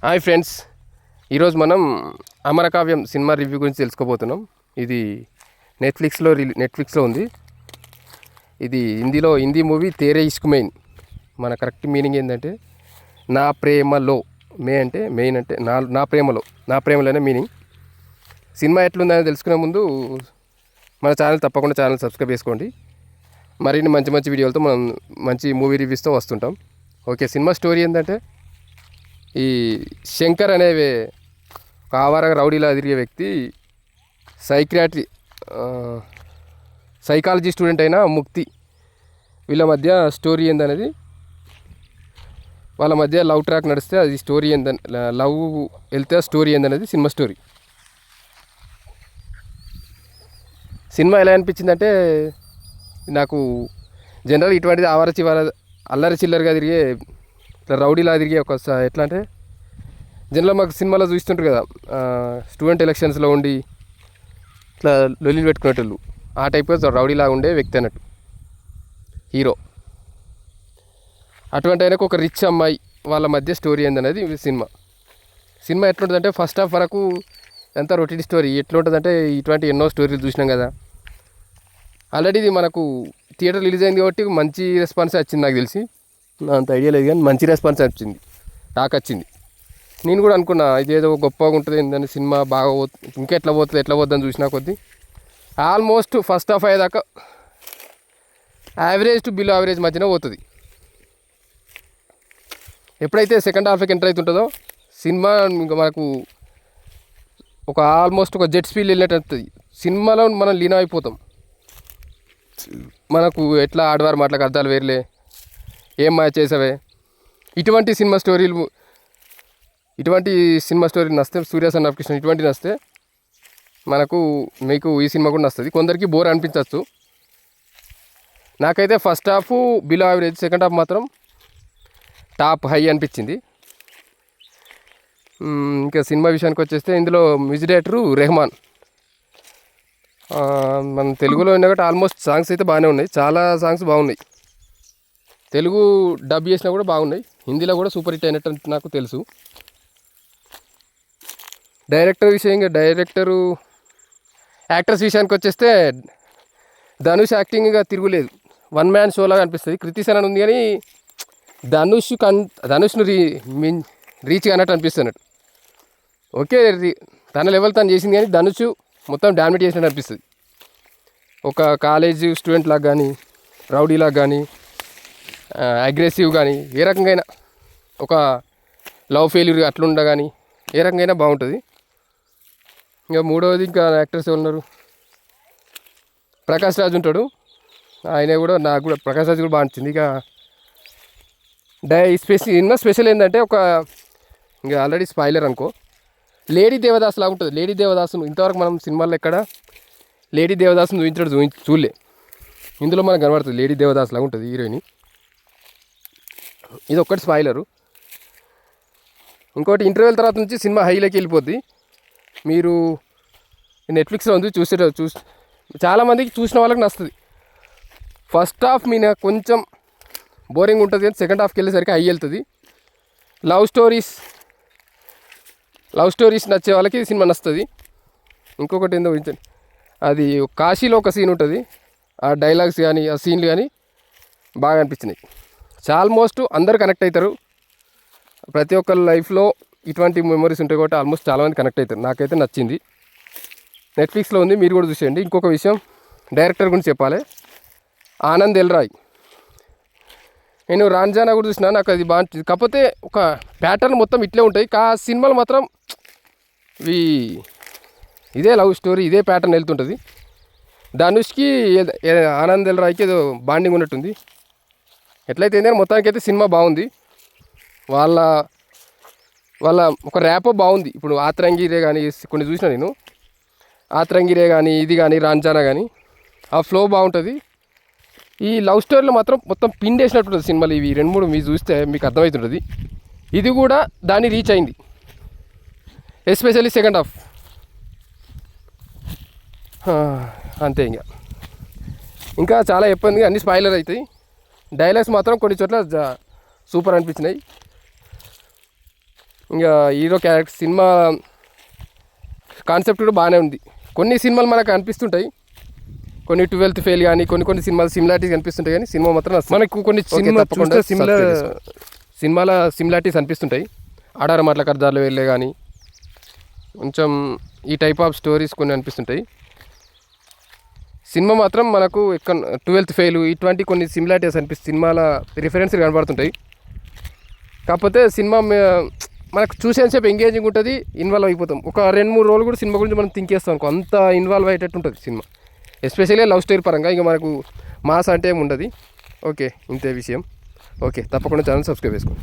Hi friends, ఈరోజు మనం అమరకావ్యం cinema review గురించి తెలుసుకోబోతున్నాం. ఇది నెట్ఫ్లిక్స్లో ఉంది. ఇది హిందీ మూవీ తేరే ఇష్క్ మెయిన్. మన కరెక్ట్ మీనింగ్ ఏంటంటే నా ప్రేమలో. అంటే మెయిన్ అంటే నా ప్రేమలోనే మీనింగ్. సినిమా ఎట్లుందని తెలుసుకునే ముందు మన తప్పకుండా ఛానల్ సబ్స్క్రైబ్ చేసుకోండి. మరిన్ని మంచి వీడియోలతో మనం మంచి మూవీ రివ్యూస్తో వస్తుంటాం. ఓకే, సినిమా స్టోరీ ఏంటంటే ఈ శంకర్ అనే ఒక ఆవారగా రౌడీలా తిరిగే వ్యక్తి సైకాలజీ స్టూడెంట్ అయిన ముక్తి, వీళ్ళ మధ్య స్టోరీ ఏందనేది, వాళ్ళ మధ్య లవ్ ట్రాక్ నడిస్తే అది స్టోరీ లవ్ వెళ్తే స్టోరీ ఏందనేది సినిమా స్టోరీ. సినిమా ఎలా అనిపించిందంటే, నాకు జనరల్ ఇటువంటిది అల్లరి చిల్లరగా తిరిగే ఇట్లా రౌడీలా తిరిగే ఒక ఎట్లా అంటే జనరల్ మాకు సినిమాలో చూస్తుంటారు కదా, స్టూడెంట్ ఎలక్షన్స్లో ఉండి ఇట్లా లొల్లిలు పెట్టుకునేటోళ్ళు, ఆ టైప్గా రౌడీలాగా ఉండే వ్యక్తి అన్నట్టు హీరో. అటువంటి ఆయనకు ఒక రిచ్ అమ్మాయి వాళ్ళ మధ్య స్టోరీ ఏందనేది సినిమా ఎట్లుంటుందంటే ఫస్ట్ హాఫ్ వరకు ఎంత రొటీన్ స్టోరీ. ఎట్లుంటుందంటే ఇటువంటి ఎన్నో స్టోరీలు చూసినాం కదా. ఆల్రెడీ ఇది మనకు థియేటర్ రిలీజ్ అయింది కాబట్టి మంచి రెస్పాన్స్ వచ్చింది. నాకు తెలిసి అంత ఐడియా లేదు కానీ మంచి రెస్పాన్స్ వచ్చింది, టాక్ వచ్చింది. నేను కూడా అనుకున్నా ఇదేదో గొప్పగా ఉంటుంది ఏంటంటే సినిమా బాగా ఇంకా ఎట్లా పోతుందని చూసినా కొద్దీ ఆల్మోస్ట్ ఫస్ట్ హాఫ్ అయ్యేదాకా యావరేజ్ టు బిలో యావరేజ్ మధ్యన పోతుంది. ఎప్పుడైతే సెకండ్ హాఫ్కి ఎంటర్ అవుతుంటుందో సినిమా ఇంకా మనకు ఒక ఆల్మోస్ట్ ఒక జెట్ స్పీడ్ వెళ్ళినట్టు వస్తుంది. సినిమాలో మనం లీనం అయిపోతాం. మనకు ఎట్లా ఆడవారు మాటలకు అర్థాలు వేర్లే, ఏం మాయ చేసావే, ఇటువంటి సినిమా స్టోరీలు నస్తే, సూర్య సన్ ఆఫ్ కృష్ణ ఇటువంటి నస్తే మీకు ఈ సినిమా కూడా నస్తుంది. కొందరికి బోర్ అనిపించవచ్చు. నాకైతే first half below average, second half మాత్రం టాప్ హై అనిపించింది. ఇంకా సినిమా విషయానికి వచ్చేస్తే ఇందులో మ్యూజిక్ డైరెక్టరు రెహమాన్. మన తెలుగులో ఉన్నా కాబట్టి ఆల్మోస్ట్ సాంగ్స్ అయితే బాగానే ఉన్నాయి, చాలా సాంగ్స్ బాగున్నాయి. తెలుగు డబ్ చేసినా కూడా బాగున్నాయి, హిందీలో కూడా సూపర్ హిట్ అయినట్టు నాకు తెలుసు. యాక్టర్స్ విషయానికి వచ్చేస్తే ధనుష్ యాక్టింగ్గా తిరుగులేదు, వన్ మ్యాన్ షోలాగా అనిపిస్తుంది. కృతి సనన్ ఉంది కానీ ధనుష్ను రీచ్ కానట్టు అనిపిస్తున్నట్టు. ఓకే, తన లెవెల్ తను చేసింది కానీ ధనుష్ మొత్తం డామినేట్ చేసినట్టు అనిపిస్తుంది. ఒక కాలేజ్ స్టూడెంట్ లాగా కానీ, రౌడీ లాగా కానీ, అగ్రెసివ్ కానీ, ఏ రకంగా ఒక లవ్ ఫెయిల్యూర్ అట్లుండా కానీ ఏ రకంగా బాగుంటుంది. ఇంకా మూడవది ఇంకా యాక్టర్స్ ఉన్నారు, ప్రకాష్ రాజ్ ఉంటాడు. ఆయన కూడా నాకు కూడా ప్రకాష్ రాజ్ కూడా బాగా నచ్చింది. ఇక స్పెషల్ ఏంటంటే ఇంకా ఆల్రెడీ స్పాయిలర్ అనుకో, లేడీ దేవదాస్ లాగా ఉంటుంది. లేడీ దేవదాసును ఇంతవరకు మనం సినిమాల్లో ఎక్కడ లేడీ దేవదాసును చూడలే. ఇందులో మనకు కనబడుతుంది లేడీ దేవదాస్ లాగా ఉంటుంది హీరోయిన్. ఇది ఒక్కటి స్పాయిలరు. ఇంకోటి ఇంటర్వెల్ తర్వాత నుంచి సినిమా హైలోకి వెళ్ళిపోద్ది. మీరు నెట్ఫ్లిక్స్లో ఉంది, చాలామందికి చూసిన వాళ్ళకి నచ్చుతుంది. ఫస్ట్ హాఫ్ మీద కొంచెం బోరింగ్ ఉంటుంది కానీ సెకండ్ హాఫ్కి వెళ్ళేసరికి హై వెళ్తుంది. లవ్ స్టోరీస్ నచ్చే వాళ్ళకి సినిమా నచ్చుతుంది. ఇంకొకటి ఏందో అది కాశీలో ఒక సీన్ ఉంటుంది, ఆ డైలాగ్స్ కానీ ఆ సీన్లు కానీ బాగా అనిపించినాయి. ఆల్మోస్ట్ అందరు కనెక్ట్ అవుతారు. ప్రతి ఒక్కరి లైఫ్లో ఇటువంటి మెమరీస్ ఉంటాయి కాబట్టి ఆల్మోస్ట్ చాలామంది కనెక్ట్ అవుతారు. నాకైతే నచ్చింది. నెట్ఫ్లిక్స్లో ఉంది, మీరు కూడా చూసేయండి. ఇంకొక విషయం, డైరెక్టర్ గురించి చెప్పాలి, ఆనంద్ ఎల్ రాయ్. నేను రాంజానా కూడా చూసినా, నాకు అది బాగా నచ్చింది. కాకపోతే ఒక ప్యాటర్న్ మొత్తం ఇట్లే ఉంటాయి, సినిమాలు మాత్రం ఇదే లవ్ స్టోరీ, ఇదే ప్యాటర్న్ వెళ్తుంటుంది. ధనుష్కి ఆనంద్ ఎల్ రాయ్కి ఏదో బాండింగ్ ఉన్నట్టుంది. ఎట్లయితే ఏంటంటే మొత్తానికి అయితే సినిమా బాగుంది. వాళ్ళ ఒక ర్యాపో బాగుంది. ఇప్పుడు ఆత్రంగిరే కానీ కొన్ని చూసినా నేను, ఆత్రంగిరే కానీ ఇది కానీ రాంజానా కానీ ఆ ఫ్లో బాగుంటుంది. ఈ లవ్ స్టోరీలో మాత్రం మొత్తం పిండేసినట్టుంటుంది సినిమాలు. ఇవి 2-3 మీరు చూస్తే మీకు అర్థమవుతుంటుంది. ఇది కూడా దాన్ని రీచ్ అయింది, ఎస్పెషల్లీ సెకండ్ హాఫ్. అంతే. ఇంకా చాలా చెప్పండి, అన్ని స్పాయిలర్ అవుతాయి. డైలాగ్స్ మాత్రం కొన్ని చోట్ల సూపర్ అనిపించినాయి. ఇంకా హీరో క్యారెక్టర్ సినిమా కాన్సెప్ట్ కూడా బాగానే ఉంది. కొన్ని సినిమాలు మనకు అనిపిస్తుంటాయి, కొన్ని 12th ఫెయిల్ కానీ కొన్ని సినిమాలు సిమిలారిటీస్ అనిపిస్తుంటాయి, కానీ సినిమా మాత్రం మనకు కొన్ని సినిమా చూస్తే సినిమాల సిమిలారిటీస్ అనిపిస్తుంటాయి. ఆడారు మాటల కర్దార్లు వెళ్ళే కానీ కొంచెం ఈ టైప్ ఆఫ్ స్టోరీస్ కొన్ని అనిపిస్తుంటాయి. సినిమా మాత్రం మనకు 12th ఫెయిల్ ఇటువంటి కొన్ని సిమిలారిటీస్ అనిపిస్తుంది, సినిమాల రిఫరెన్స్ కనబడుతుంటాయి. కాకపోతే సినిమా మనకు చూసేంతసేపు ఎంగేజింగ్ ఉంటుంది, ఇన్వాల్వ్ అయిపోతాం. ఒక 2-3 రోజులు కూడా సినిమా గురించి మనం థింక్ చేస్తాం అనుకో, అంత ఇన్వాల్వ్ అయ్యేటట్టు ఉంటుంది సినిమా, ఎస్పెషల్లీ లవ్ స్టోరీ పరంగా. ఇంకా మనకు మాస్ అంటే ఏమి ఉండదు. ఓకే, ఇంతే విషయం. ఓకే, తప్పకుండా ఛానల్ సబ్స్క్రైబ్ చేసుకోండి.